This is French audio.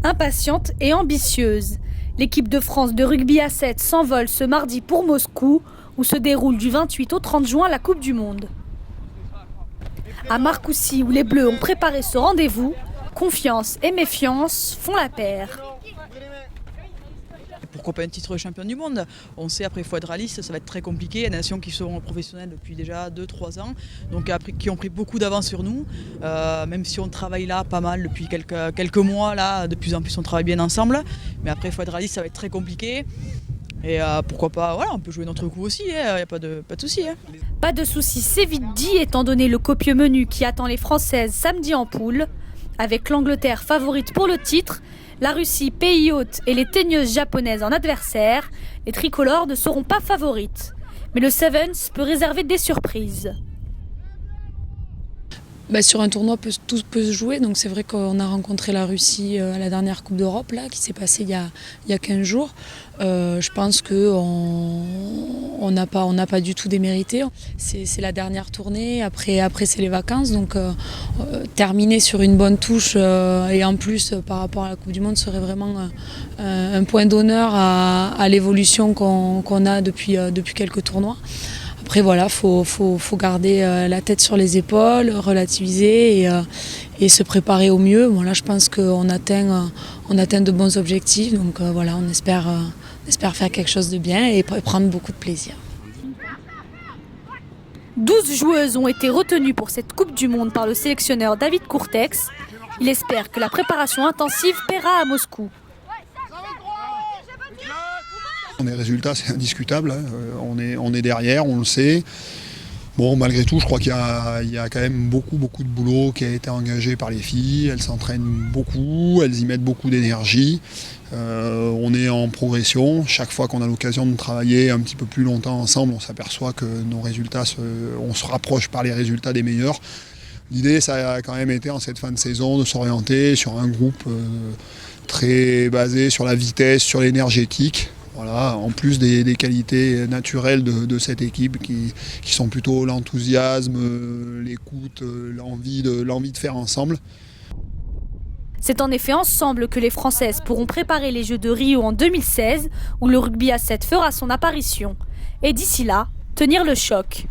Impatiente et ambitieuse, l'équipe de France de rugby à 7 s'envole ce mardi pour Moscou, où se déroule du 28 au 30 juin la Coupe du Monde. À Marcoussis, où les Bleus ont préparé ce rendez-vous, confiance et méfiance font la paire. Pourquoi pas un titre de champion du monde? On sait après il faut être réaliste, ça va être très compliqué. Il y a des nations qui sont professionnelles depuis déjà 2-3 ans, donc qui ont pris beaucoup d'avance sur nous. Même si on travaille là pas mal depuis quelques mois, là, de plus en plus on travaille bien ensemble. Mais après il faut être réaliste, ça va être très compliqué. Et pourquoi pas, voilà, on peut jouer notre coup aussi, il n'y a pas de souci. Pas de souci, c'est vite dit, étant donné le copieux menu qui attend les Françaises samedi en poule. Avec l'Angleterre favorite pour le titre, la Russie, pays hôte et les teigneuses japonaises en adversaire, les tricolores ne seront pas favorites. Mais le Sevens peut réserver des surprises. Sur un tournoi, tout peut se jouer. Donc c'est vrai qu'on a rencontré la Russie à la dernière Coupe d'Europe là, qui s'est passée il y a 15 jours. Je pense qu'on n'a pas du tout démérité. C'est la dernière tournée, après c'est les vacances. Donc terminer sur une bonne touche et en plus par rapport à la Coupe du Monde serait vraiment un point d'honneur à l'évolution qu'on a depuis quelques tournois. Après voilà, faut garder la tête sur les épaules, relativiser et se préparer au mieux. Bon, là, je pense qu'on atteint de bons objectifs, donc voilà, on espère faire quelque chose de bien et prendre beaucoup de plaisir. 12 joueuses ont été retenues pour cette Coupe du Monde par le sélectionneur David Courtex. Il espère que la préparation intensive paiera à Moscou. Les résultats, c'est indiscutable, hein. On est derrière, on le sait. Bon, malgré tout, je crois qu'il y a quand même beaucoup de boulot qui a été engagé par les filles. Elles s'entraînent beaucoup, elles y mettent beaucoup d'énergie. On est en progression. Chaque fois qu'on a l'occasion de travailler un petit peu plus longtemps ensemble, on s'aperçoit que nos résultats, on se rapproche par les résultats des meilleurs. L'idée, ça a quand même été en cette fin de saison de s'orienter sur un groupe très basé sur la vitesse, sur l'énergétique. Voilà, en plus des qualités naturelles de cette équipe qui sont plutôt l'enthousiasme, l'écoute, l'envie de faire ensemble. C'est en effet ensemble que les Françaises pourront préparer les Jeux de Rio en 2016, où le rugby à 7 fera son apparition. Et d'ici là, tenir le choc.